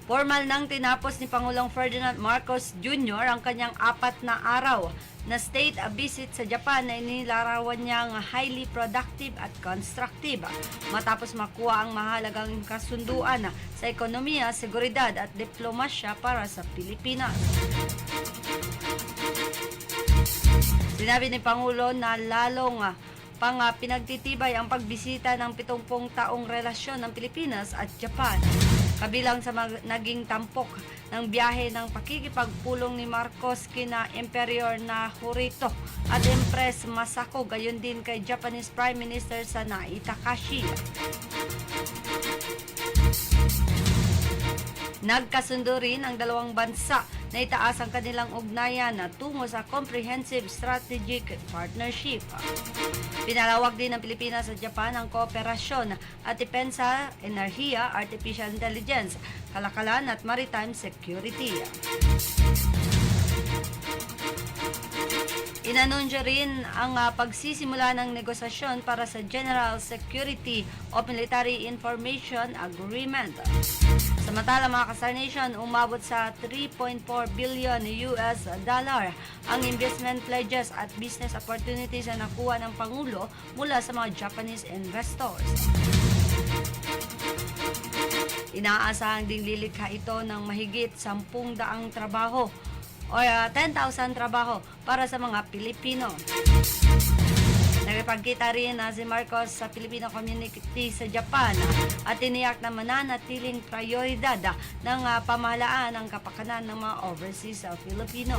Formal nang tinapos ni Pangulong Ferdinand Marcos Jr. ang kanyang 4 na araw na state visit sa Japan na inilarawan niyang highly productive at constructive matapos makuha ang mahalagang kasunduan sa ekonomiya, seguridad at diplomasya para sa Pilipinas. Sinabi ni Pangulo na lalong pinagtitibay ang pagbisita ng 70 taong relasyon ng Pilipinas at Japan. Kabilang sa naging tampok ng biyahe ng pakikipagpulong ni Marcos kina Emperor Naruhito at Empress Masako, gayon din kay Japanese Prime Minister Sanae Takahashi. Nagkasundo rin ang dalawang bansa na itaas ang kanilang ugnayan tungo sa Comprehensive Strategic Partnership. Pinalawag din ng Pilipinas sa Japan ang kooperasyon at depensa, enerhiya, artificial intelligence, kalakalan at maritime security. Inanunsyo rin ang pagsisimula ng negosasyon para sa General Security o Military Information Agreement. Samantala mga ka-Star Nation, umabot sa $3.4 billion ang investment pledges at business opportunities na nakuha ng Pangulo mula sa mga Japanese investors. Inaasahang ding lilikha ito ng mahigit 10,000 trabaho o 10,000 trabaho para sa mga Pilipino. Nagpagkita rin si Marcos sa Filipino community sa Japan at tiniyak na mananatiling prioridad ng pamahalaan ang kapakanan ng mga overseas Filipino.